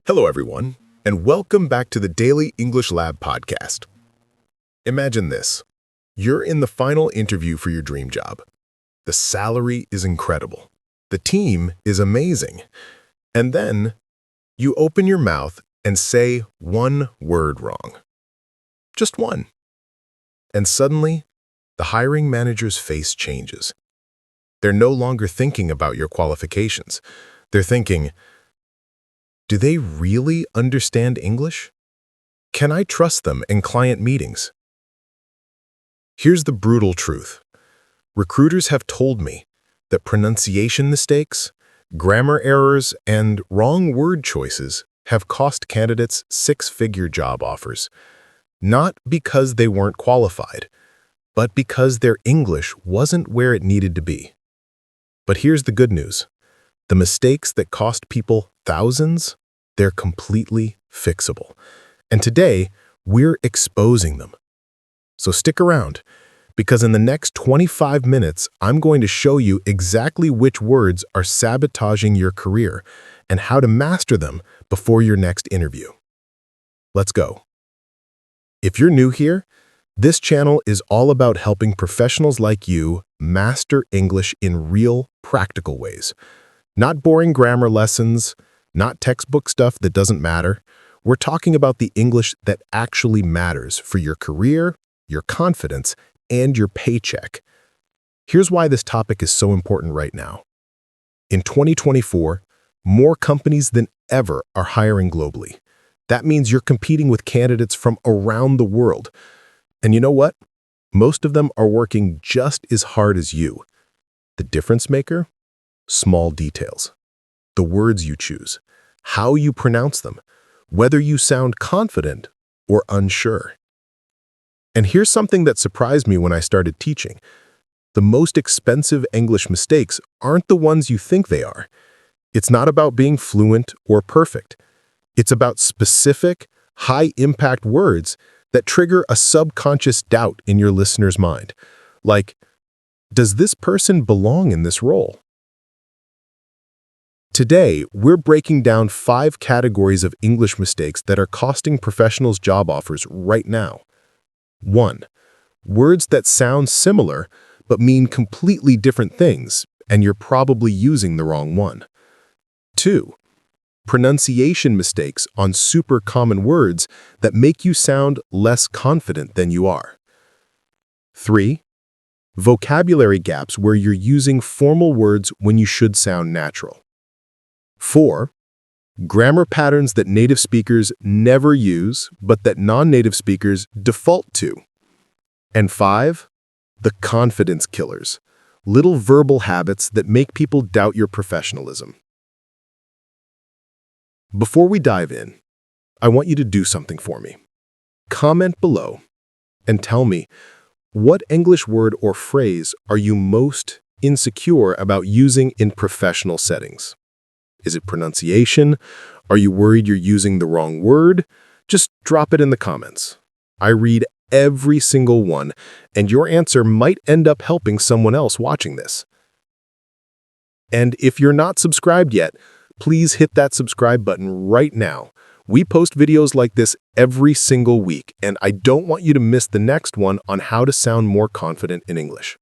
Hello, everyone, and welcome back to the Daily English Lab podcast. Imagine this. You're in the final interview for your dream job. The salary is incredible. The team is amazing. And then you open your mouth and say one word wrong. Just one. And suddenly, the hiring manager's face changes. They're no longer thinking about your qualifications. They're thinking, do they really understand English? Can I trust them in client meetings? Here's the brutal truth. Recruiters have told me that pronunciation mistakes, grammar errors, and wrong word choices have cost candidates six-figure job offers, not because they weren't qualified, but because their English wasn't where it needed to be. But here's the good news. The mistakes that cost people thousands, they're completely fixable. And today, we're exposing them. So stick around, because in the next 25 minutes, I'm going to show you exactly which words are sabotaging your career and how to master them before your next interview. Let's go. If you're new here, this channel is all about helping professionals like you master English in real, practical ways. Not boring grammar lessons, not textbook stuff that doesn't matter. We're talking about the English that actually matters for your career, your confidence, and your paycheck. Here's why this topic is so important right now. In 2024, more companies than ever are hiring globally. That means you're competing with candidates from around the world. And you know what? Most of them are working just as hard as you. The difference maker? Small details. The words you choose, how you pronounce them, whether you sound confident or unsure. And here's something that surprised me when I started teaching. The most expensive English mistakes aren't the ones you think they are. It's not about being fluent or perfect. It's about specific, high-impact words that trigger a subconscious doubt in your listener's mind. Like, does this person belong in this role? Today, we're breaking down 5 categories of English mistakes that are costing professionals job offers right now. 1. Words that sound similar but mean completely different things, and you're probably using the wrong one. 2. Pronunciation mistakes on super common words that make you sound less confident than you are. 3. Vocabulary gaps where you're using formal words when you should sound natural. 4. Grammar patterns that native speakers never use, but that non-native speakers default to. And 5. The confidence killers, little verbal habits that make people doubt your professionalism. Before we dive in, I want you to do something for me. Comment below and tell me, what English word or phrase are you most insecure about using in professional settings? Is it pronunciation? Are you worried you're using the wrong word? Just drop it in the comments. I read every single one, and your answer might end up helping someone else watching this. And if you're not subscribed yet, please hit that subscribe button right now. We post videos like this every single week, and I don't want you to miss the next one on how to sound more confident in English.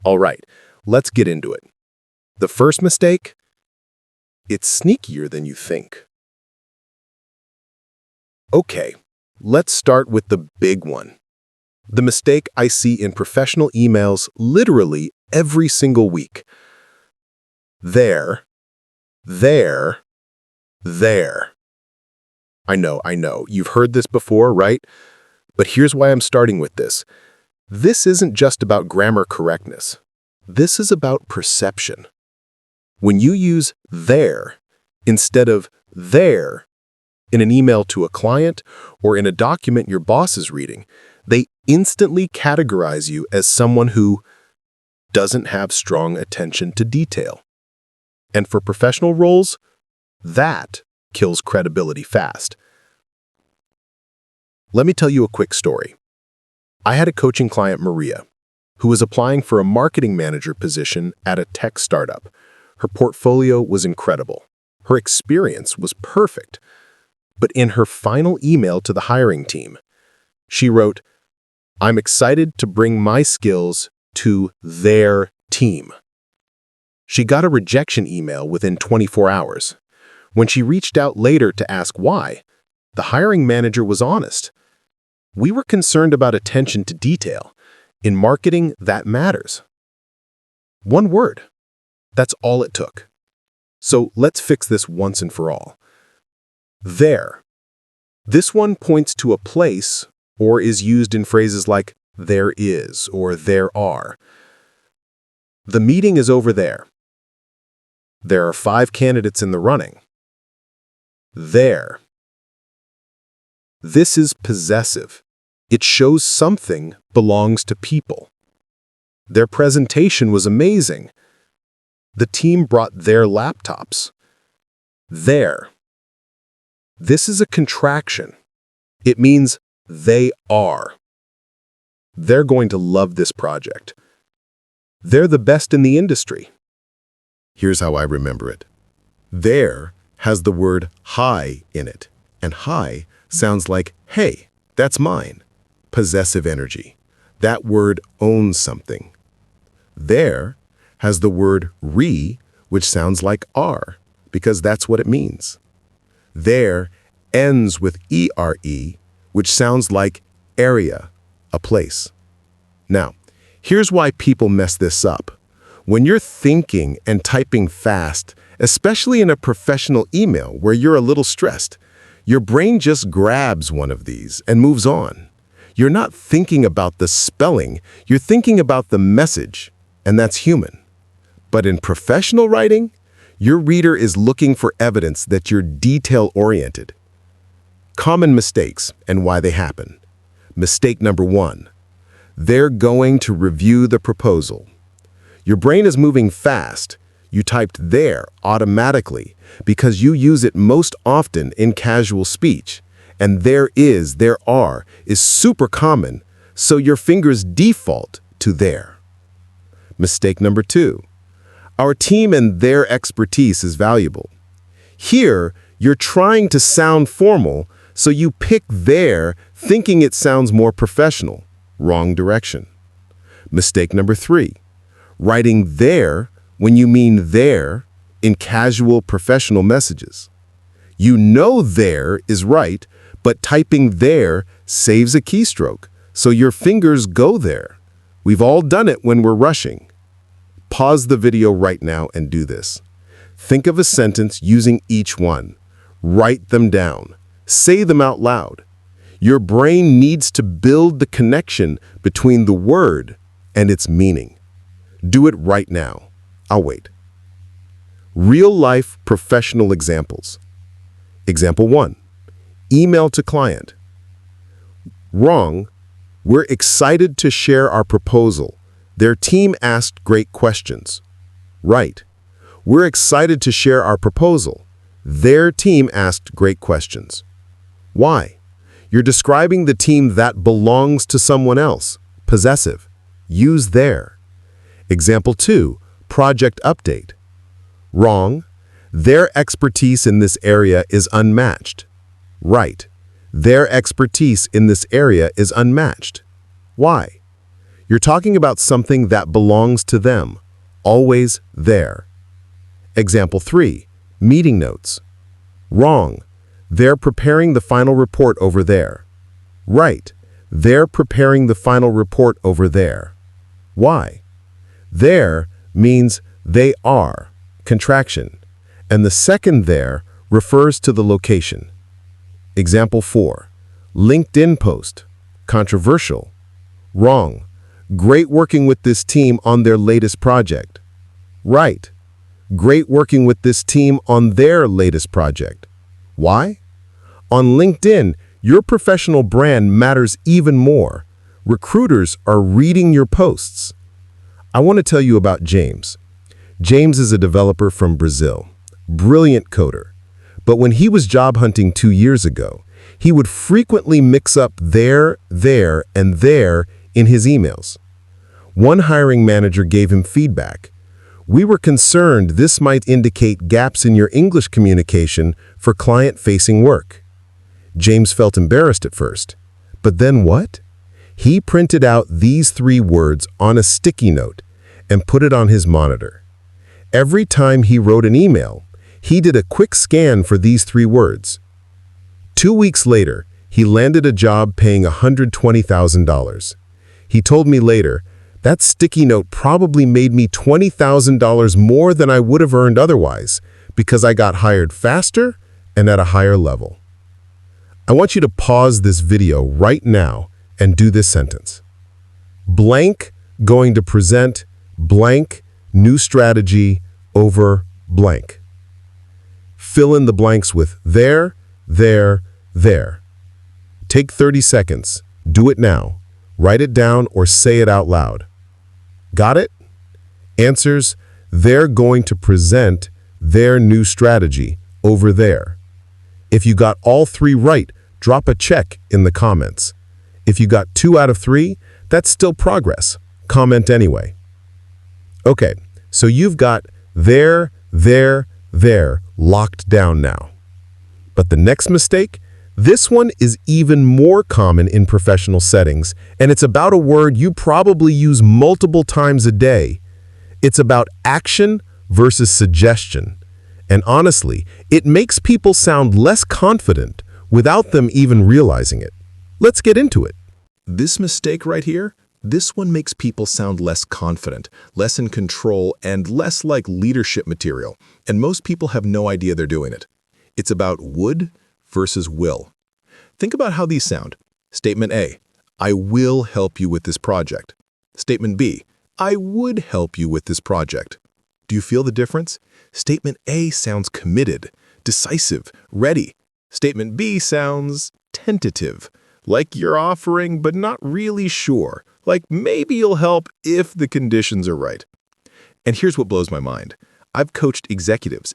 All right, let's get into it. The first mistake? It's sneakier than you think. Okay, let's start with the big one. The mistake I see in professional emails literally every single week. There. I know, you've heard this before, right? But here's why I'm starting with this. This isn't just about grammar correctness. This is about perception. When you use there instead of there in an email to a client or in a document your boss is reading, they instantly categorize you as someone who doesn't have strong attention to detail. And for professional roles, that kills credibility fast. Let me tell you a quick story. I had a coaching client, Maria, who was applying for a marketing manager position at a tech startup. Her portfolio was incredible. Her experience was perfect. But in her final email to the hiring team, she wrote, "I'm excited to bring my skills to their team." She got a rejection email within 24 hours. When she reached out later to ask why, the hiring manager was honest. "We were concerned about attention to detail. In marketing, that matters." One word. That's all it took. So let's fix this once and for all. There. This one points to a place or is used in phrases like there is or there are. The meeting is over there. There are 5 candidates in the running. There. This is possessive. It shows something belongs to people. Their presentation was amazing. The team brought their laptops. There. This is a contraction. It means they are. They're going to love this project. They're the best in the industry. Here's how I remember it. There has the word hi in it, and hi sounds like, hey, that's mine. Possessive energy. That word owns something. There has the word re, which sounds like are, because that's what it means. There ends with ere, which sounds like area, a place. Now, here's why people mess this up. When you're thinking and typing fast, especially in a professional email where you're a little stressed, your brain just grabs one of these and moves on. You're not thinking about the spelling, you're thinking about the message, and that's human. But in professional writing, your reader is looking for evidence that you're detail-oriented. Common mistakes and why they happen. Mistake number 1. They're going to review the proposal. Your brain is moving fast. You typed there automatically because you use it most often in casual speech. And there are is super common, so your fingers default to there. Mistake number 2. Our team and their expertise is valuable. Here, you're trying to sound formal, so you pick there thinking it sounds more professional. Wrong direction. Mistake number 3. Writing there when you mean there in casual professional messages. You know there is right, but typing there saves a keystroke, so your fingers go there. We've all done it when we're rushing. Pause the video right now and do this. Think of a sentence using each one. Write them down. Say them out loud. Your brain needs to build the connection between the word and its meaning. Do it right now. I'll wait. Real-life professional examples. Example 1. Email to client. Wrong. We're excited to share our proposal. Their team asked great questions. Right. We're excited to share our proposal. Their team asked great questions. Why? You're describing the team that belongs to someone else. Possessive. Use their. Example 2. Project update. Wrong. Their expertise in this area is unmatched. Right. Their expertise in this area is unmatched. Why? You're talking about something that belongs to them. Always there. Example 3. Meeting notes. Wrong. They're preparing the final report over there. Right. They're preparing the final report over there. Why? There means they are, contraction, and the second there refers to the location. Example 4. LinkedIn post. Controversial. Wrong. Great working with this team on their latest project. Right. Great working with this team on their latest project. Why? On LinkedIn, your professional brand matters even more. Recruiters are reading your posts. I want to tell you about James. James is a developer from Brazil. Brilliant coder. But when he was job hunting 2 years ago, he would frequently mix up there, and there in his emails. One hiring manager gave him feedback. We were concerned this might indicate gaps in your English communication for client-facing work. James felt embarrassed at first. But then what? He printed out these 3 words on a sticky note and put it on his monitor. Every time he wrote an email, he did a quick scan for these 3 words. 2 weeks later, he landed a job paying $120,000. He told me later, that sticky note probably made me $20,000 more than I would have earned otherwise because I got hired faster and at a higher level. I want you to pause this video right now and do this sentence. Blank going to present blank new strategy over blank. Fill in the blanks with there, there, there. Take 30 seconds. Do it now. Write it down or say it out loud. Got it? Answers, they're going to present their new strategy over there. If you got all 3 right, drop a check in the comments. If you got 2 out of 3, that's still progress. Comment anyway. Okay, so you've got there, there locked down now. But the next mistake? This one is even more common in professional settings, and it's about a word you probably use multiple times a day. It's about action versus suggestion. And honestly, it makes people sound less confident without them even realizing it. Let's get into it. This mistake right here, this one makes people sound less confident, less in control, and less like leadership material. And most people have no idea they're doing it. It's about would versus will. Think about how these sound. Statement A, I will help you with this project. Statement B, I would help you with this project. Do you feel the difference? Statement A sounds committed, decisive, ready. Statement B sounds tentative, like you're offering but not really sure, like maybe you'll help if the conditions are right. And here's what blows my mind. I've coached executives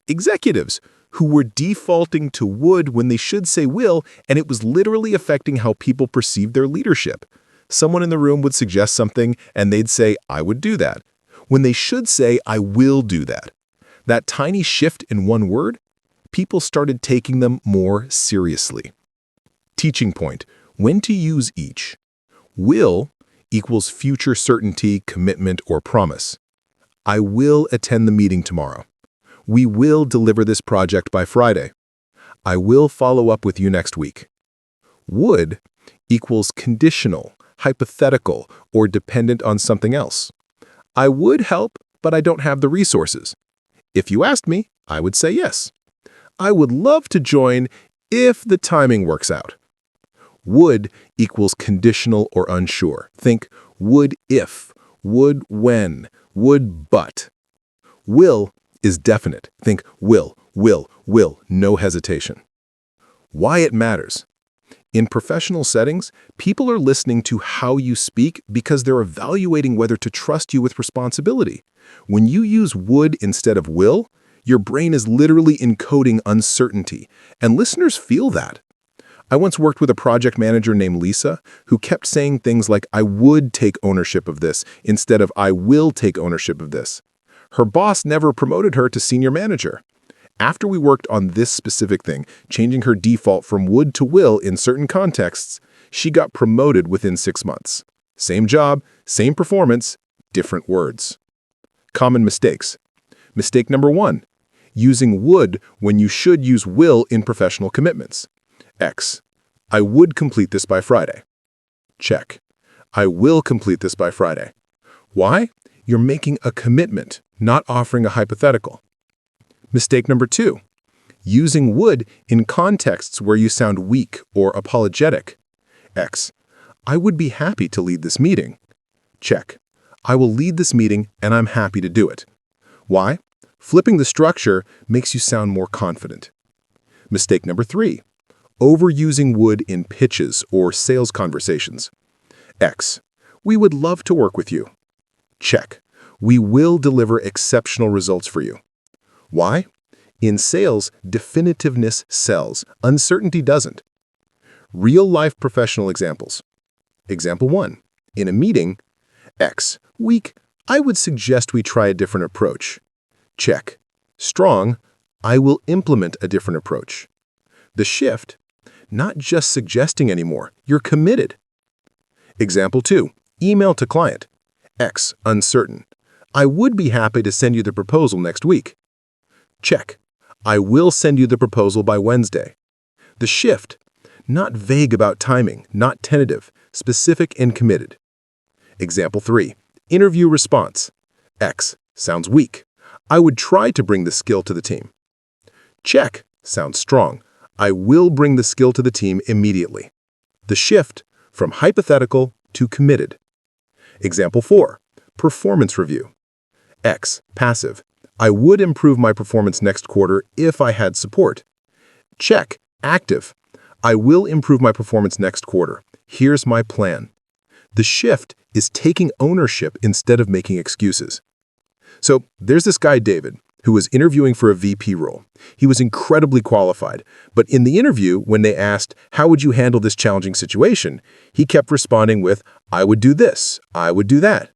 who were defaulting to would when they should say will, and it was literally affecting how people perceived their leadership. Someone in the room would suggest something, and they'd say, I would do that, when they should say, I will do that. That tiny shift in one word, people started taking them more seriously. Teaching point, when to use each. Will equals future certainty, commitment, or promise. I will attend the meeting tomorrow. We will deliver this project by Friday. I will follow up with you next week. Would equals conditional, hypothetical, or dependent on something else. I would help, but I don't have the resources. If you asked me, I would say yes. I would love to join if the timing works out. Would equals conditional or unsure. Think would if, would when, would but. Will is definite. Think will, no hesitation. Why it matters. In professional settings, people are listening to how you speak because they're evaluating whether to trust you with responsibility. When you use would instead of will, your brain is literally encoding uncertainty, and listeners feel that. I once worked with a project manager named Lisa who kept saying things like, I would take ownership of this instead of I will take ownership of this. Her boss never promoted her to senior manager. After we worked on this specific thing, changing her default from would to will in certain contexts, she got promoted within 6 months. Same job, same performance, different words. Common mistakes. Mistake number 1, using would when you should use will in professional commitments. X, I would complete this by Friday. Check. I will complete this by Friday. Why? You're making a commitment, not offering a hypothetical. Mistake number 2, using would in contexts where you sound weak or apologetic. X, I would be happy to lead this meeting. Check. I will lead this meeting and I'm happy to do it. Why? Flipping the structure makes you sound more confident. Mistake number 3, overusing would in pitches or sales conversations. X, we would love to work with you. Check. We will deliver exceptional results for you. Why? In sales, definitiveness sells. Uncertainty doesn't. Real-life professional examples. Example 1. In a meeting, X, week, I would suggest we try a different approach. Check. Strong, I will implement a different approach. The shift, not just suggesting anymore, you're committed. Example 2, email to client. X, uncertain. I would be happy to send you the proposal next week. Check. I will send you the proposal by Wednesday. The shift, not vague about timing, not tentative, specific and committed. Example 3, interview response. X, sounds weak. I would try to bring the skill to the team. Check, sounds strong. I will bring the skill to the team immediately. The shift, from hypothetical to committed. Example 4, performance review. X, passive. I would improve my performance next quarter if I had support. Check, active. I will improve my performance next quarter. Here's my plan. The shift is taking ownership instead of making excuses. So there's this guy, David, who was interviewing for a VP role. He was incredibly qualified, but in the interview, when they asked, how would you handle this challenging situation, he kept responding with, I would do this, I would do that.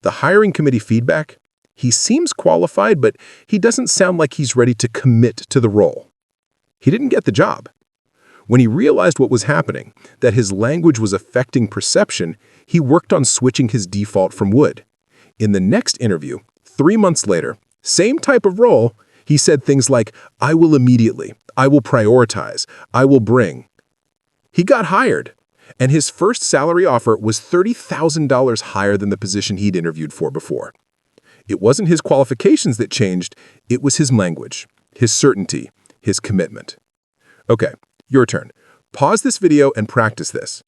The hiring committee feedback, he seems qualified, but he doesn't sound like he's ready to commit to the role. He didn't get the job. When he realized what was happening, that his language was affecting perception, he worked on switching his default from would. In the next interview, 3 months later, same type of role, he said things like, I will immediately, I will prioritize, I will bring. He got hired, and his first salary offer was $30,000 higher than the position he'd interviewed for before. It wasn't his qualifications that changed, it was his language, his certainty, his commitment. Okay, your turn. Pause this video and practice this.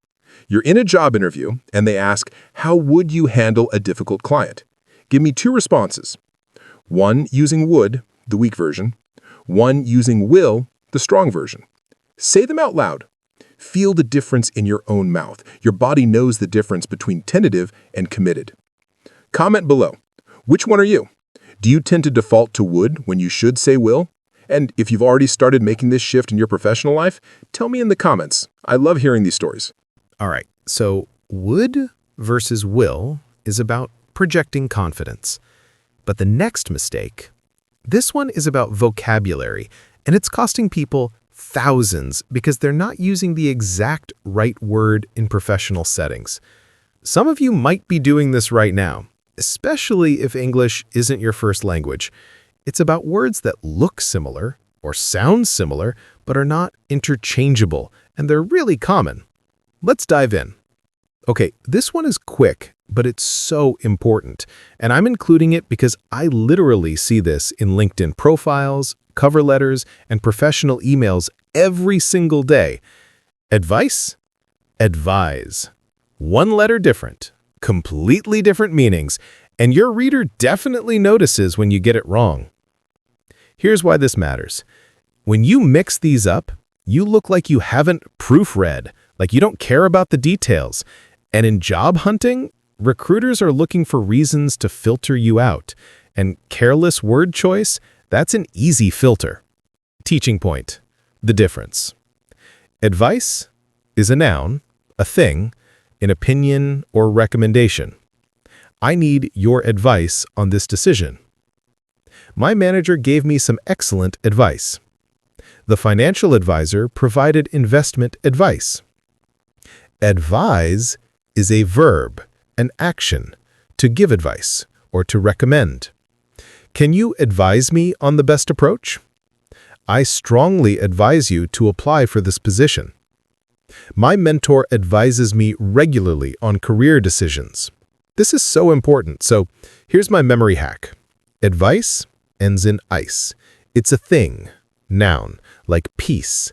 You're in a job interview, and they ask, how would you handle a difficult client? Give me 2 responses. One using would, the weak version. One using will, the strong version. Say them out loud. Feel the difference in your own mouth. Your body knows the difference between tentative and committed. Comment below. Which one are you? Do you tend to default to would when you should say will? And if you've already started making this shift in your professional life, tell me in the comments. I love hearing these stories. All right, so would versus will is about projecting confidence. But the next mistake, this one is about vocabulary, and it's costing people thousands because they're not using the exact right word in professional settings. Some of you might be doing this right now, especially if English isn't your first language. It's about words that look similar or sound similar, but are not interchangeable, and they're really common. Let's dive in. Okay, this one is quick, but it's so important, and I'm including it because I literally see this in LinkedIn profiles, cover letters, and professional emails every single day. Advice? Advise. One letter different, completely different meanings, and your reader definitely notices when you get it wrong. Here's why this matters. When you mix these up, you look like you haven't proofread, like you don't care about the details. And in job hunting, recruiters are looking for reasons to filter you out. And careless word choice, that's an easy filter. Teaching point, the difference. Advice is a noun, a thing, an opinion or recommendation. I need your advice on this decision. My manager gave me some excellent advice. The financial advisor provided investment advice. Advise is a verb, an action, to give advice or to recommend. Can you advise me on the best approach? I strongly advise you to apply for this position. My mentor advises me regularly on career decisions. This is so important, so here's my memory hack. Advice ends in ice. It's a thing, noun, like peace,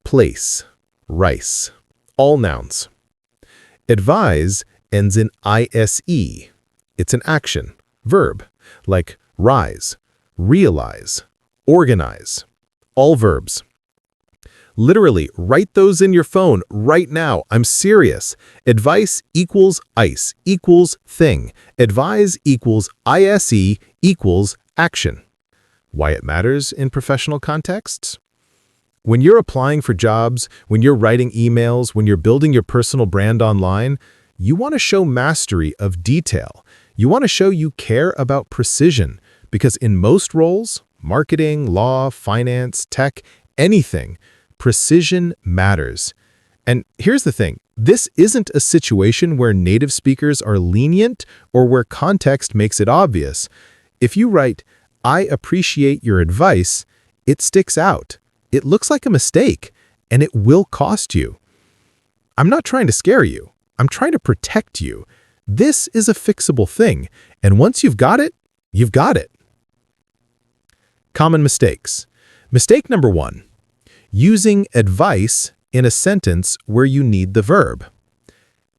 place, rice, all nouns. Advise ends in ise. It's an action, verb, like rise, realize, organize, all verbs. Literally, write those in your phone right now. I'm serious. Advice equals ice equals thing. Advise equals ise equals action. Why it matters in professional contexts? When you're applying for jobs, when you're writing emails, when you're building your personal brand online, you want to show mastery of detail. You want to show you care about precision, Because in most roles, marketing, law, finance, tech, anything, precision matters. And here's the thing, this isn't a situation where native speakers are lenient or where context makes it obvious. If you write, "I appreciate your advice," it sticks out. It looks like a mistake, and it will cost you. I'm not trying to scare you. I'm trying to protect you. This is a fixable thing, and once you've got it, you've got it. Common mistakes. Mistake number 1. Using advice in a sentence where you need the verb.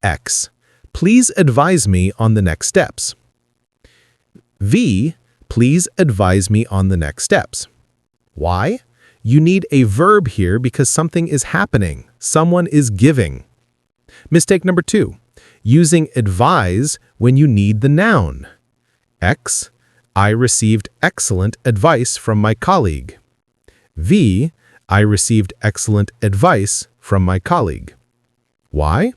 X. Please advise me on the next steps. V. Please advise me on the next steps. Why? You need a verb here because something is happening. Someone is giving. Mistake number 2. Using advise when you need the noun. X. I received excellent advice from my colleague. V. I received excellent advice from my colleague. Why?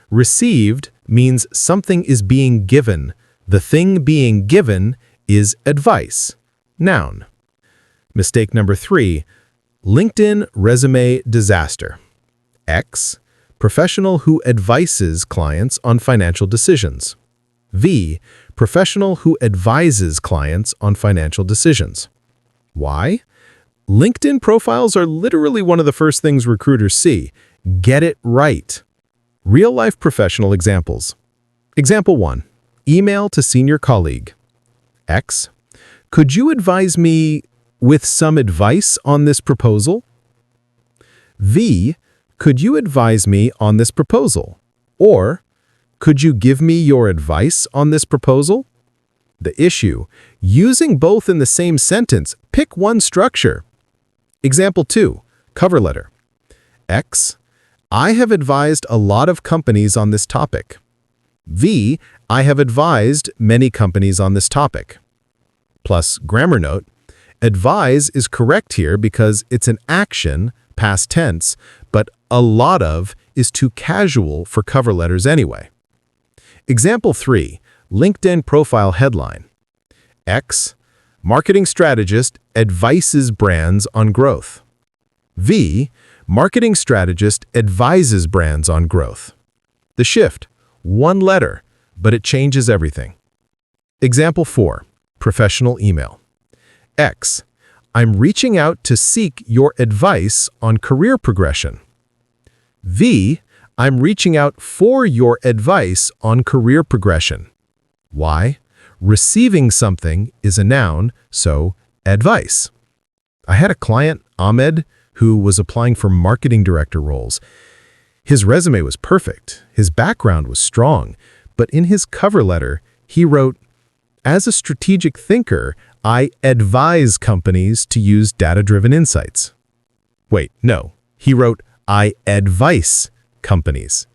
Received means something is being given. The thing being given is advice. Noun. Mistake number 3. LinkedIn resume disaster. X. Professional who advises clients on financial decisions. V. Professional who advises clients on financial decisions. Why? LinkedIn profiles are literally one of the first things recruiters see. Get it right. Real-life professional examples. Example 1. Email to senior colleague. X. Could you advise me with some advice on this proposal? V. Could you advise me on this proposal? Or, could you give me your advice on this proposal? The issue, using both in the same sentence, pick one structure. Example 2, cover letter. X. I have advised a lot of companies on this topic. V. I have advised many companies on this topic. Plus grammar note, advise is correct here because it's an action, past tense, but a lot of is too casual for cover letters anyway. Example 3, LinkedIn profile headline. X. Marketing strategist advises brands on growth. V. Marketing strategist advises brands on growth. The shift, one letter, but it changes everything. Example 4, professional email. X. I'm reaching out to seek your advice on career progression. V. I'm reaching out for your advice on career progression. Why? Receiving something is a noun, so advice. I had a client, Ahmed, who was applying for marketing director roles. His resume was perfect, his background was strong, but in his cover letter, he wrote, "As a strategic thinker, I advise companies to use data-driven insights." Wait, no, he wrote, "I advise companies."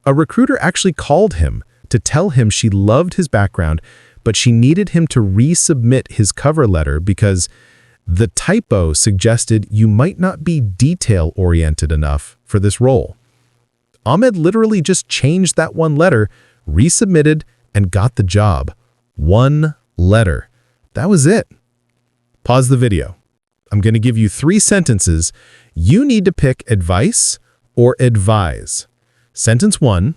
A recruiter actually called him to tell him she loved his background, but she needed him to resubmit his cover letter because the typo suggested you might not be detail-oriented enough for this role. Ahmed literally just changed that one letter, resubmitted, and got the job. One letter. That was it. Pause the video. I'm going to give you 3 sentences. You need to pick advice or advise. Sentence 1,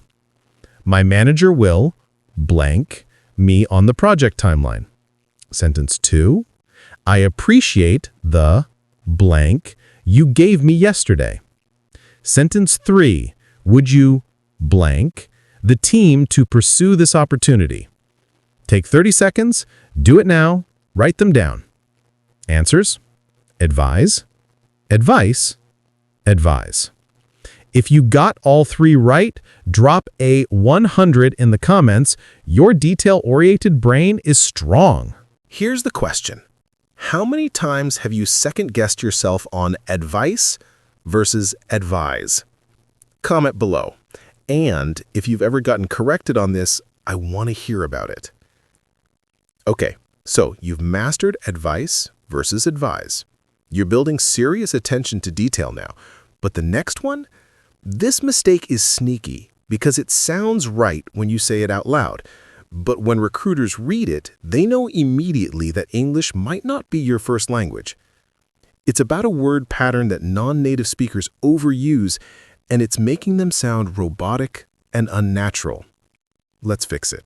my manager will blank me on the project timeline. Sentence 2, I appreciate the blank you gave me yesterday. Sentence 3, would you blank the team to pursue this opportunity? Take 30 seconds, do it now, write them down. Answers: advise, advice, advise. If you got all 3 right, drop a 100 in the comments. Your detail-oriented brain is strong. Here's the question. How many times have you second-guessed yourself on advice versus advise? Comment below. And if you've ever gotten corrected on this, I want to hear about it. Okay, so you've mastered advice versus advise. You're building serious attention to detail now. But the next one? This mistake is sneaky because it sounds right when you say it out loud, But when recruiters read it, they know immediately that English might not be your first language. It's about a word pattern that non-native speakers overuse, and it's making them sound robotic and unnatural. Let's fix it.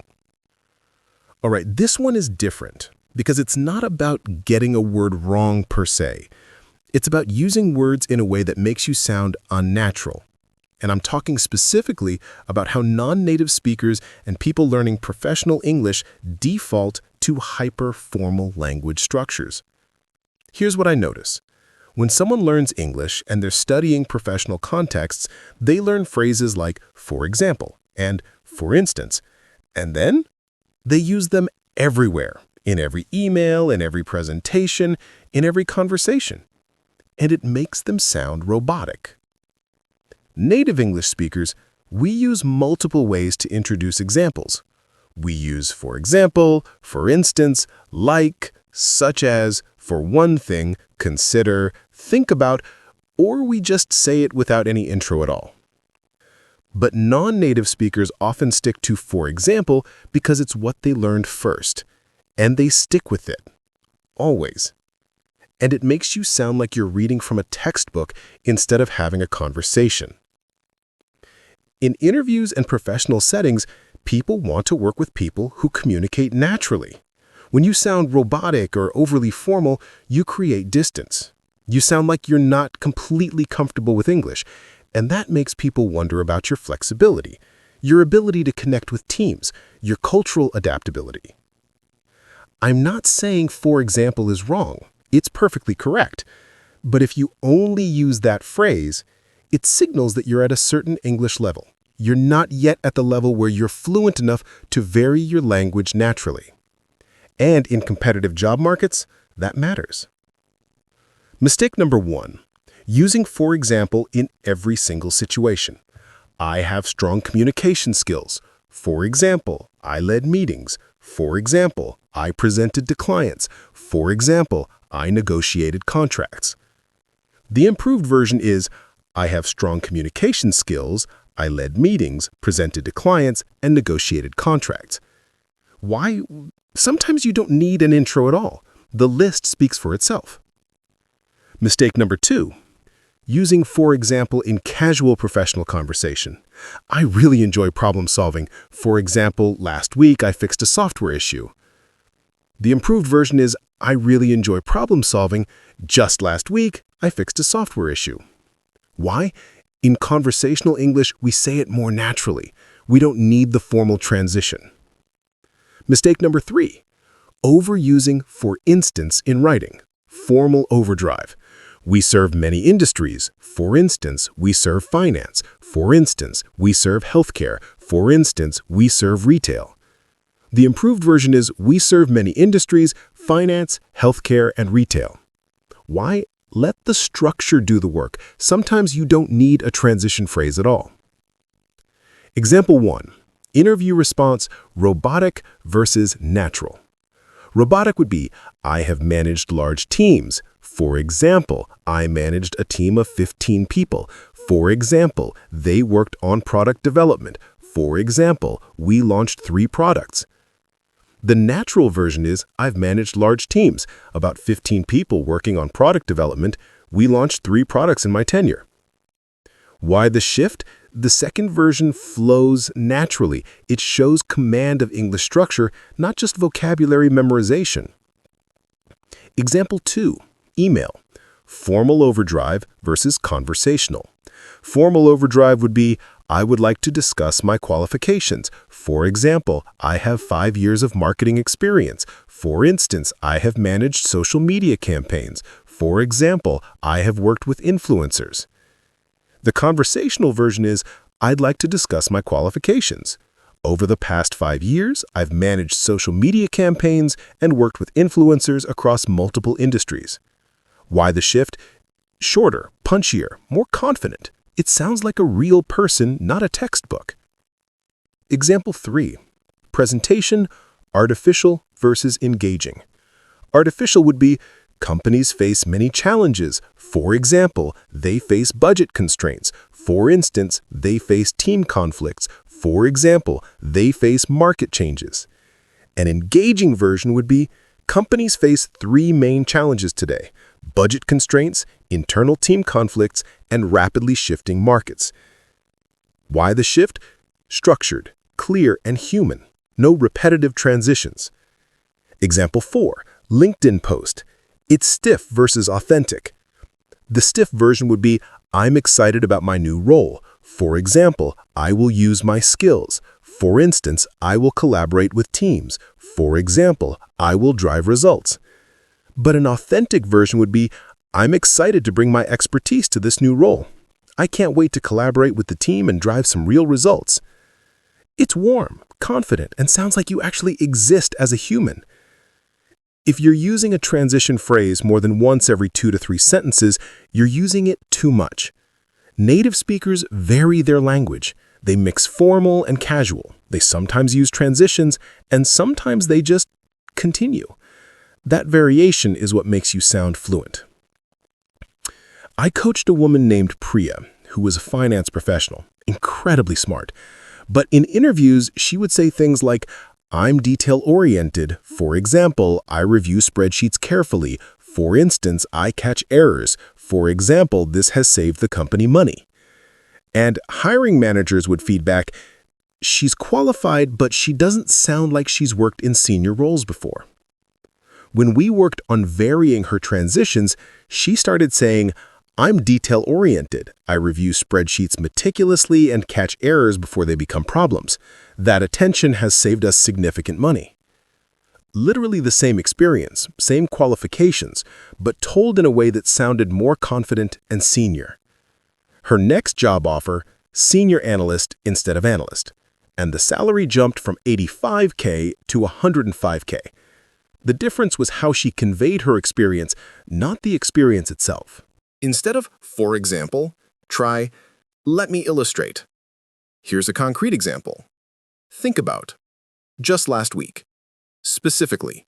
All right, this one is different because it's not about getting a word wrong per se. It's about using words in a way that makes you sound unnatural. And I'm talking specifically about how non-native speakers and people learning professional English default to hyper-formal language structures. Here's what I notice. When someone learns English and they're studying professional contexts, they learn phrases like "for example" and "for instance," and then they use them everywhere, in every email, in every presentation, in every conversation. And it makes them sound robotic. Native English speakers, we use multiple ways to introduce examples. We use "for example," "for instance," "like," "such as," "for one thing," "consider," "think about," or we just say it without any intro at all. But non-native speakers often stick to "for example" because it's what they learned first, and they stick with it, always. And it makes you sound like you're reading from a textbook instead of having a conversation. In interviews and professional settings, people want to work with people who communicate naturally. When you sound robotic or overly formal, you create distance. You sound like you're not completely comfortable with English, and that makes people wonder about your flexibility, your ability to connect with teams, your cultural adaptability. I'm not saying "for example" is wrong. It's perfectly correct. But if you only use that phrase, it signals that you're at a certain English level. You're not yet at the level where you're fluent enough to vary your language naturally. And in competitive job markets, that matters. Mistake number 1. Using "for example" in every single situation. I have strong communication skills. For example, I led meetings. For example, I presented to clients. For example, I negotiated contracts. The improved version is, I have strong communication skills, I led meetings, presented to clients, and negotiated contracts. Why? Sometimes you don't need an intro at all. The list speaks for itself. Mistake number 2. Using "for example" in casual professional conversation. I really enjoy problem solving. For example, last week I fixed a software issue. The improved version is, I really enjoy problem solving. Just last week, I fixed a software issue. Why? In conversational English, we say it more naturally. We don't need the formal transition. Mistake number 3. Overusing "for instance" in writing. Formal overdrive. We serve many industries. For instance, we serve finance. For instance, we serve healthcare. For instance, we serve retail. The improved version is, we serve many industries, finance, healthcare, and retail. Why? Let the structure do the work. Sometimes you don't need a transition phrase at all. Example 1. Interview response, robotic versus natural. Robotic would be, I have managed large teams. For example, I managed a team of 15 people. For example, they worked on product development. For example, we launched 3 products. The natural version is, I've managed large teams, about 15 people working on product development. We launched 3 products in my tenure. Why the shift? The second version flows naturally. It shows command of English structure, not just vocabulary memorization. Example 2. Email. Formal overdrive versus conversational. Formal overdrive would be, I would like to discuss my qualifications. For example, I have 5 years of marketing experience. For instance, I have managed social media campaigns. For example, I have worked with influencers. The conversational version is, I'd like to discuss my qualifications. Over the past 5 years, I've managed social media campaigns and worked with influencers across multiple industries. Why the shift? Shorter, punchier, more confident. It sounds like a real person, not a textbook. Example 3. Presentation, artificial versus engaging. Artificial would be, companies face many challenges. For example, they face budget constraints. For instance, they face team conflicts. For example, they face market changes. An engaging version would be, companies face 3 main challenges today: budget constraints, internal team conflicts, and rapidly shifting markets. Why the shift? Structured, clear, and human. No repetitive transitions. Example 4, LinkedIn post. It's stiff versus authentic. The stiff version would be, I'm excited about my new role. For example, I will use my skills. For instance, I will collaborate with teams. For example, I will drive results. But an authentic version would be, I'm excited to bring my expertise to this new role. I can't wait to collaborate with the team and drive some real results. It's warm, confident, and sounds like you actually exist as a human. If you're using a transition phrase more than once every 2 to 3 sentences, you're using it too much. Native speakers vary their language. They mix formal and casual. They sometimes use transitions, and sometimes they just continue. That variation is what makes you sound fluent. I coached a woman named Priya, who was a finance professional, incredibly smart. But in interviews, she would say things like, I'm detail-oriented. For example, I review spreadsheets carefully. For instance, I catch errors. For example, this has saved the company money. And hiring managers would feedback, she's qualified, but she doesn't sound like she's worked in senior roles before. When we worked on varying her transitions, she started saying, I'm detail-oriented. I review spreadsheets meticulously and catch errors before they become problems. That attention has saved us significant money. Literally the same experience, same qualifications, but told in a way that sounded more confident and senior. Her next job offer, senior analyst instead of analyst, and the salary jumped from $85K to $105K. The difference was how she conveyed her experience, not the experience itself. Instead of, for example, try, let me illustrate. Here's a concrete example. Think about, just last week, specifically.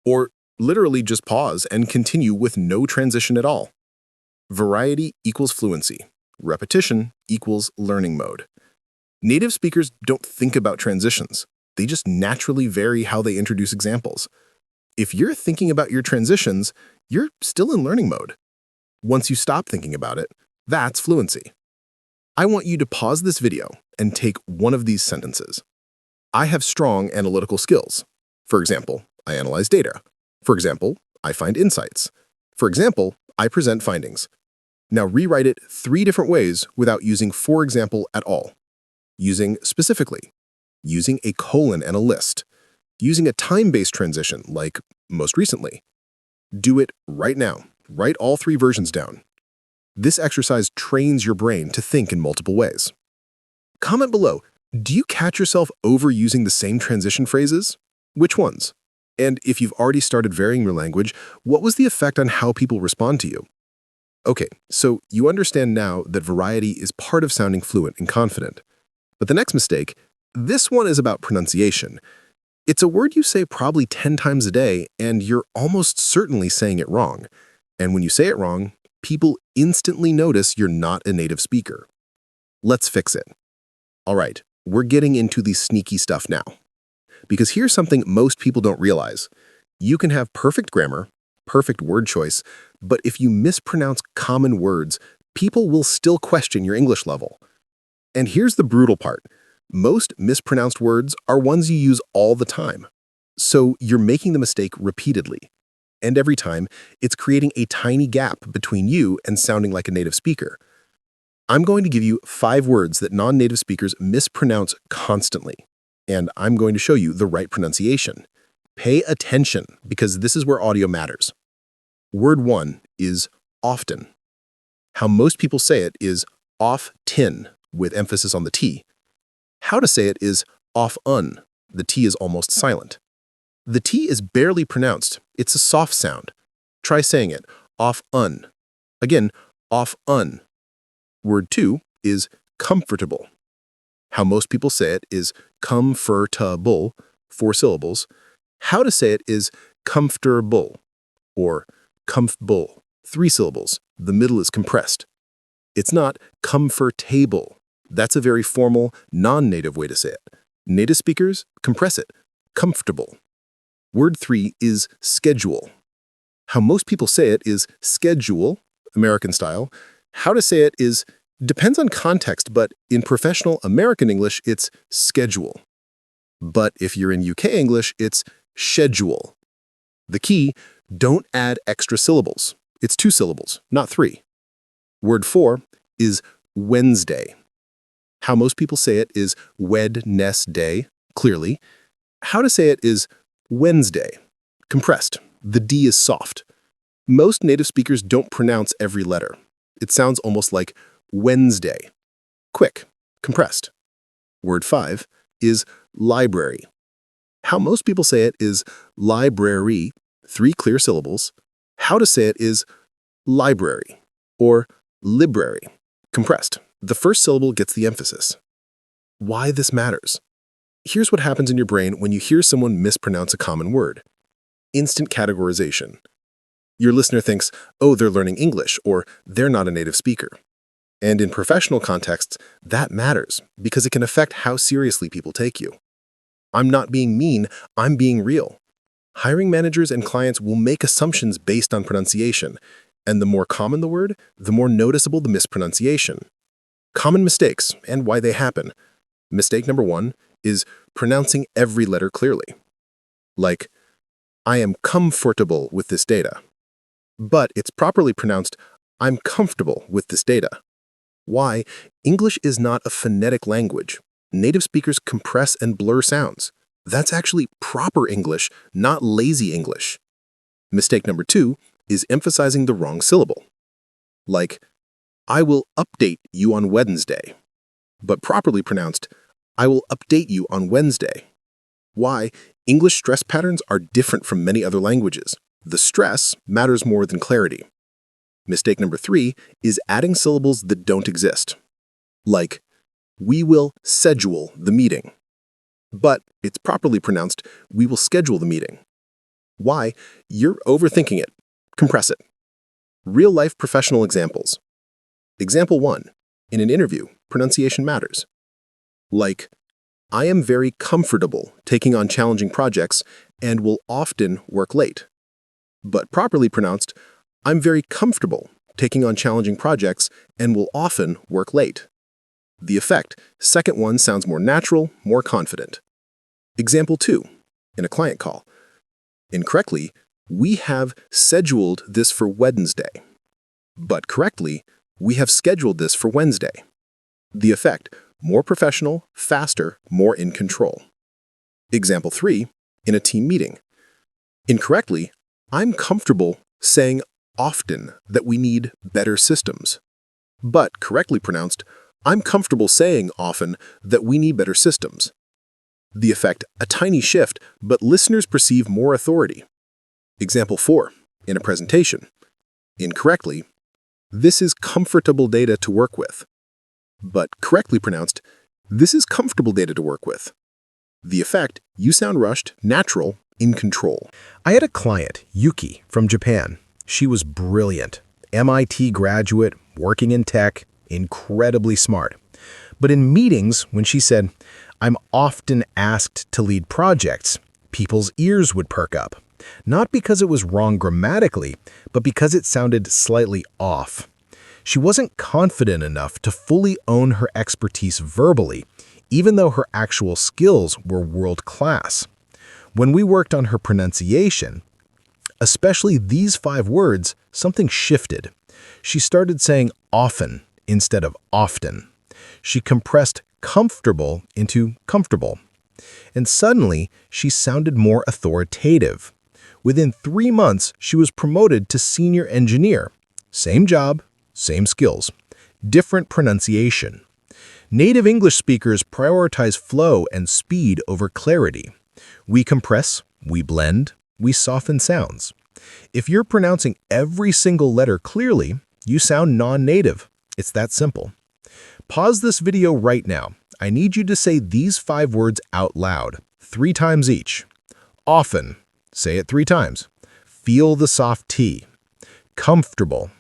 Or literally just pause and continue with no transition at all. Variety equals fluency. Repetition equals learning mode. Native speakers don't think about transitions. They just naturally vary how they introduce examples. If you're thinking about your transitions, you're still in learning mode. Once you stop thinking about it, that's fluency. I want you to pause this video and take one of these sentences. I have strong analytical skills. For example, I analyze data. For example, I find insights. For example, I present findings. Now rewrite it 3 different ways without using for example at all. Using specifically. Using a colon and a list. Using a time-based transition like most recently. Do it right now. Write all 3 versions down. This exercise trains your brain to think in multiple ways. Comment below, do you catch yourself overusing the same transition phrases? Which ones? And if you've already started varying your language, what was the effect on how people respond to you? Okay, so you understand now that variety is part of sounding fluent and confident. But the next mistake, this one is about pronunciation. It's a word you say probably 10 times a day, and you're almost certainly saying it wrong. And when you say it wrong, people instantly notice you're not a native speaker. Let's fix it. All right, we're getting into the sneaky stuff now. Because here's something most people don't realize. You can have perfect grammar, perfect word choice, but if you mispronounce common words, people will still question your English level. And here's the brutal part. Most mispronounced words are ones you use all the time. So you're making the mistake repeatedly. And every time, it's creating a tiny gap between you and sounding like a native speaker. I'm going to give you 5 words that non-native speakers mispronounce constantly, and I'm going to show you the right pronunciation. Pay attention, because this is where audio matters. Word 1 is often. How most people say it is off-tin, with emphasis on the T. How to say it is off-un. The T is almost silent. The T is barely pronounced. It's a soft sound. Try saying it, off-un. Again, off-un. Word 2 is comfortable. How most people say it is comfortable, 4 syllables. How to say it is comfortable or comfortable, 3 syllables. The middle is compressed. It's not comfortable. That's a very formal, non-native way to say it. Native speakers compress it. comfortable. Word 3 is schedule. How most people say it is schedule, American style. How to say it is depends on context, but in professional American English, it's schedule. But if you're in UK English, it's schedule. The key, don't add extra syllables. It's 2 syllables, not 3. Word 4 is Wednesday. How most people say it is Wednesday, clearly. How to say it is Wednesday, compressed. The D is soft. Most native speakers don't pronounce every letter. It sounds almost like Wednesday. Quick, compressed. Word 5 is library. How most people say it is library, 3 clear syllables. How to say it is library or library, compressed. The first syllable gets the emphasis. Why this matters? Here's what happens in your brain when you hear someone mispronounce a common word. Instant categorization. Your listener thinks, oh, they're learning English, or they're not a native speaker. And in professional contexts, that matters because it can affect how seriously people take you. I'm not being mean, I'm being real. Hiring managers and clients will make assumptions based on pronunciation, and the more common the word, the more noticeable the mispronunciation. Common mistakes and why they happen. Mistake number 1 is pronouncing every letter clearly. Like, I am comfortable with this data. But it's properly pronounced, I'm comfortable with this data. Why? English is not a phonetic language. Native speakers compress and blur sounds. That's actually proper English, not lazy English. Mistake number 2 is emphasizing the wrong syllable. Like, I will update you on Wednesday. But properly pronounced, I will update you on Wednesday. Why? English stress patterns are different from many other languages. The stress matters more than clarity. Mistake number 3 is adding syllables that don't exist. Like, we will schedule the meeting. But it's properly pronounced, we will schedule the meeting. Why? You're overthinking it. Compress it. Real-life professional examples. Example 1. In an interview, pronunciation matters. Like, I am very comfortable taking on challenging projects and will often work late. But properly pronounced, I'm very comfortable taking on challenging projects and will often work late. The effect, second one sounds more natural, more confident. Example 2. In a client call. Incorrectly, we have scheduled this for Wednesday. But correctly, we have scheduled this for Wednesday. The effect, more professional, faster, more in control. Example 3. In a team meeting. Incorrectly, I'm comfortable saying often that we need better systems. But correctly pronounced, I'm comfortable saying often that we need better systems. The effect, a tiny shift, but listeners perceive more authority. Example 4. In a presentation. Incorrectly, this is comfortable data to work with. But correctly pronounced, this is comfortable data to work with. The effect, you sound rushed, natural, in control. I had a client, Yuki, from Japan. She was brilliant. MIT graduate, working in tech, incredibly smart. But in meetings, when she said, I'm often asked to lead projects, people's ears would perk up. Not because it was wrong grammatically, but because it sounded slightly off. She wasn't confident enough to fully own her expertise verbally, even though her actual skills were world-class. When we worked on her pronunciation, especially these 5 words, something shifted. She started saying often instead of often. She compressed comfortable into comfortable. And suddenly, she sounded more authoritative. Within 3 months, she was promoted to senior engineer. Same job, same skills, different pronunciation. Native English speakers prioritize flow and speed over clarity. We compress, we blend, we soften sounds. If you're pronouncing every single letter clearly, you sound non-native. It's that simple. Pause this video right now. I need you to say these 5 words out loud, 3 times each. Often. Say it 3 times. Feel the soft T. Comfortable.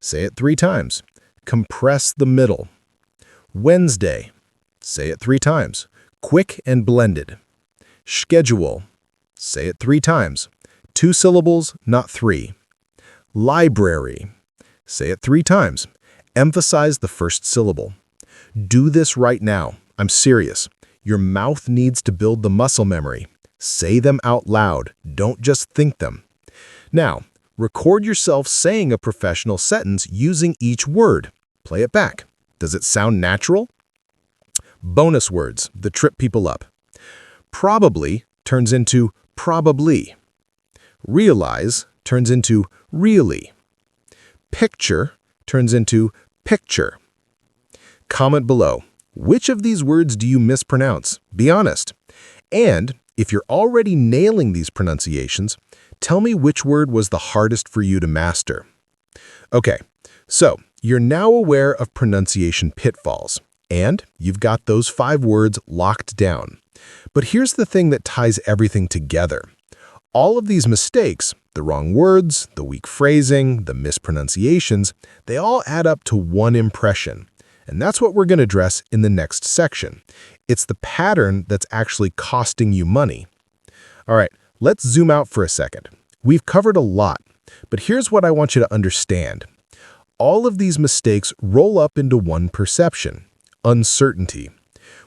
Say it 3 times. Compress the middle. Wednesday. Say it 3 times. Quick and blended. Schedule. Say it 3 times. 2 syllables, not 3. Library. Say it 3 times. Emphasize the first syllable. Do this right now. I'm serious. Your mouth needs to build the muscle memory. Say them out loud. Don't just think them. Now, record yourself saying a professional sentence using each word. Play it back. Does it sound natural? Bonus words that trip people up. Probably turns into probably. Realize turns into really. Picture turns into picture. Comment below. Which of these words do you mispronounce? Be honest. And if you're already nailing these pronunciations, tell me which word was the hardest for you to master. Okay, so you're now aware of pronunciation pitfalls, and you've got those 5 words locked down. But here's the thing that ties everything together. All of these mistakes, the wrong words, the weak phrasing, the mispronunciations, they all add up to one impression. And that's what we're going to address in the next section. It's the pattern that's actually costing you money. All right, let's zoom out for a second. We've covered a lot, but here's what I want you to understand. All of these mistakes roll up into one perception: uncertainty.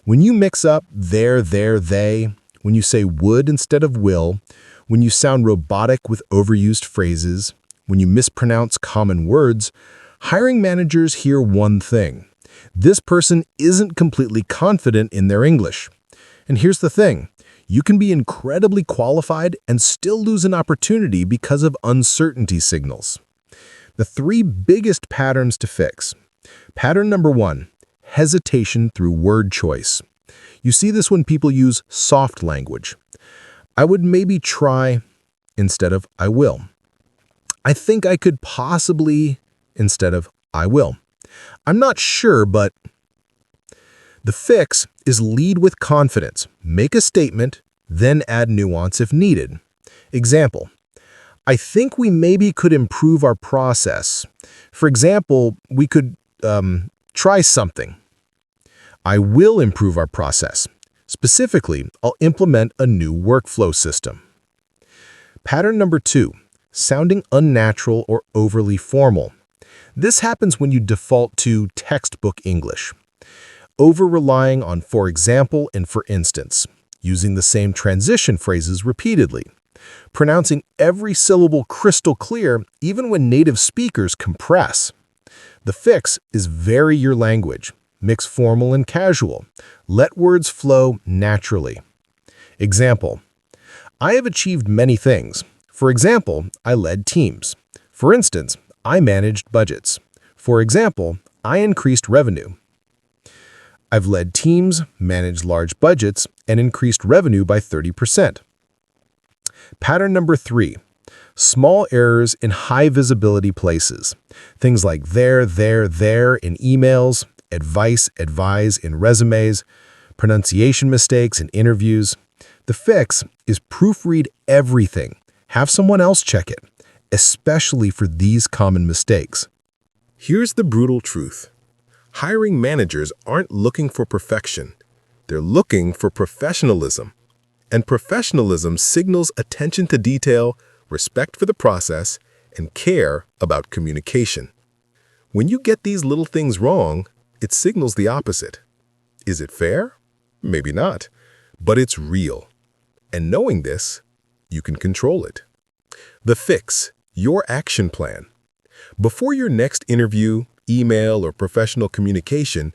When you mix up there, they, when you say would instead of will, when you sound robotic with overused phrases, when you mispronounce common words, hiring managers hear one thing: this person isn't completely confident in their English. And here's the thing: you can be incredibly qualified and still lose an opportunity because of uncertainty signals. The 3 biggest patterns to fix. Pattern number 1, hesitation through word choice. You see this when people use soft language. I would maybe try instead of I will. I think I could possibly instead of I will. I'm not sure, but the fix is lead with confidence. Make a statement, then add nuance if needed. Example: I think we maybe could improve our process. For example, we could try something. I will improve our process. Specifically, I'll implement a new workflow system. Pattern number 2, sounding unnatural or overly formal. This happens when you default to textbook English. Over-relying on for example and for instance. Using the same transition phrases repeatedly. Pronouncing every syllable crystal clear even when native speakers compress. The fix is vary your language. Mix formal and casual. Let words flow naturally. Example: I have achieved many things. For example, I led teams. For instance, I managed budgets. For example, I increased revenue. I've led teams, managed large budgets, and increased revenue by 30%. Pattern number 3, small errors in high visibility places. Things like there in emails, advise in resumes, pronunciation mistakes in interviews. The fix is proofread everything. Have someone else check it, especially for these common mistakes. Here's the brutal truth. Hiring managers aren't looking for perfection. They're looking for professionalism. And professionalism signals attention to detail, respect for the process, and care about communication. When you get these little things wrong, it signals the opposite. Is it fair? Maybe not, but it's real. And knowing this, you can control it. The fix, your action plan. Before your next interview, email, or professional communication,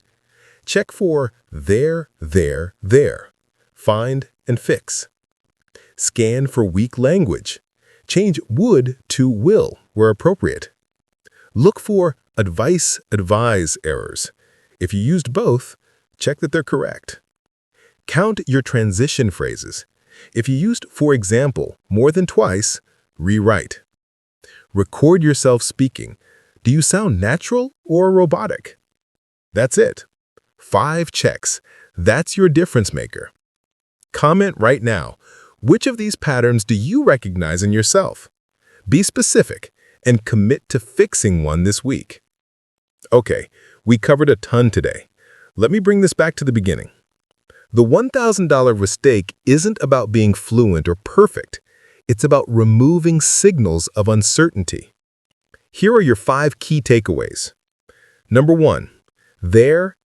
check for there. Find and fix. Scan for weak language. Change would to will where appropriate. Look for advise errors. If you used both, check that they're correct. Count your transition phrases. If you used for example more than twice, rewrite. Record yourself speaking. Do you sound natural or robotic? That's it. 5 checks. That's your difference maker. Comment right now. Which of these patterns do you recognize in yourself? Be specific and commit to fixing one this week. Okay, we covered a ton today. Let me bring this back to the beginning. The $1,000 mistake isn't about being fluent or perfect. It's about removing signals of uncertainty. Here are your 5 key takeaways. Number 1. There.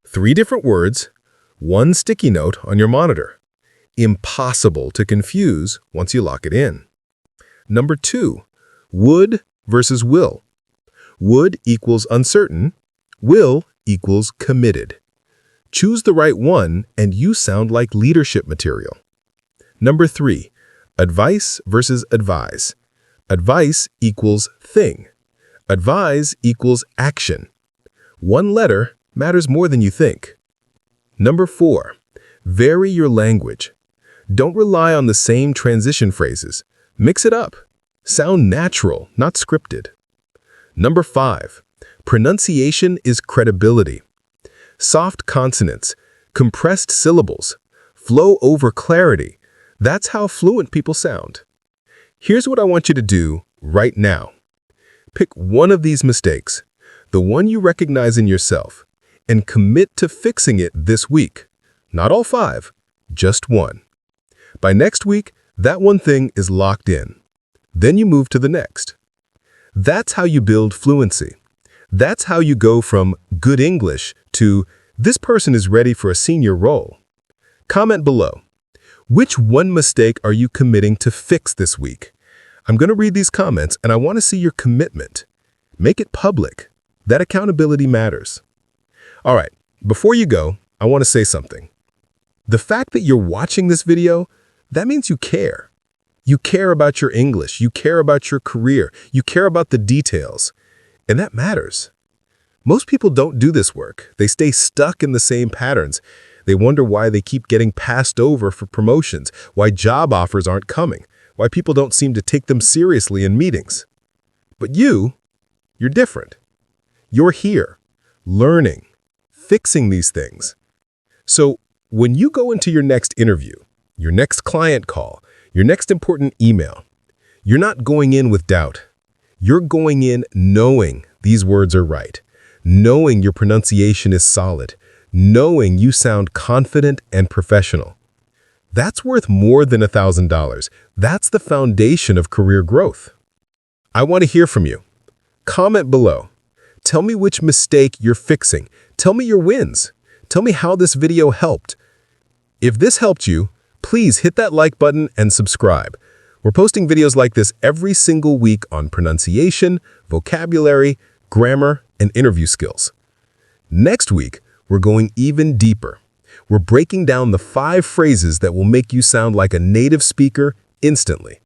3 different words, 1 sticky note on your monitor. Impossible to confuse once you lock it in. Number 2. Would versus will. Would equals uncertain. Will equals committed. Choose the right one and you sound like leadership material. Number 3. Advice versus advise. Advice equals thing. Advise equals action. 1 letter matters more than you think. Number 4. Vary your language. Don't rely on the same transition phrases. Mix it up. Sound natural, not scripted. Number 5. Pronunciation is credibility. Soft consonants, compressed syllables, flow over clarity. That's how fluent people sound. Here's what I want you to do right now. Pick one of these mistakes, the one you recognize in yourself, and commit to fixing it this week. Not all 5, just 1. By next week, that one thing is locked in. Then you move to the next. That's how you build fluency. That's how you go from good English to this person is ready for a senior role. Comment below. Which one mistake are you committing to fix this week? I'm going to read these comments and I want to see your commitment. Make it public. That accountability matters. All right, before you go, I want to say something. The fact that you're watching this video, that means you care. You care about your English, you care about your career, you care about the details, and that matters. Most people don't do this work. They stay stuck in the same patterns. They wonder why they keep getting passed over for promotions, why job offers aren't coming, why people don't seem to take them seriously in meetings. But you're different. You're here, learning, fixing these things. So when you go into your next interview, your next client call, your next important email, you're not going in with doubt. You're going in knowing these words are right, knowing your pronunciation is solid, knowing you sound confident and professional. That's worth more than $1,000. That's the foundation of career growth. I want to hear from you. Comment below. Tell me which mistake you're fixing. Tell me your wins. Tell me how this video helped. If this helped you, please hit that like button and subscribe. We're posting videos like this every single week on pronunciation, vocabulary, grammar, and interview skills. Next week, we're going even deeper. We're breaking down the 5 phrases that will make you sound like a native speaker instantly.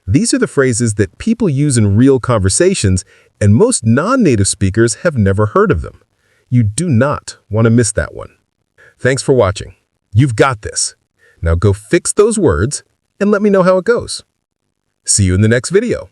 These are the phrases that people use in real conversations, and most non-native speakers have never heard of them. You do not want to miss that one. Thanks for watching. You've got this. Now go fix those words and let me know how it goes. See you in the next video.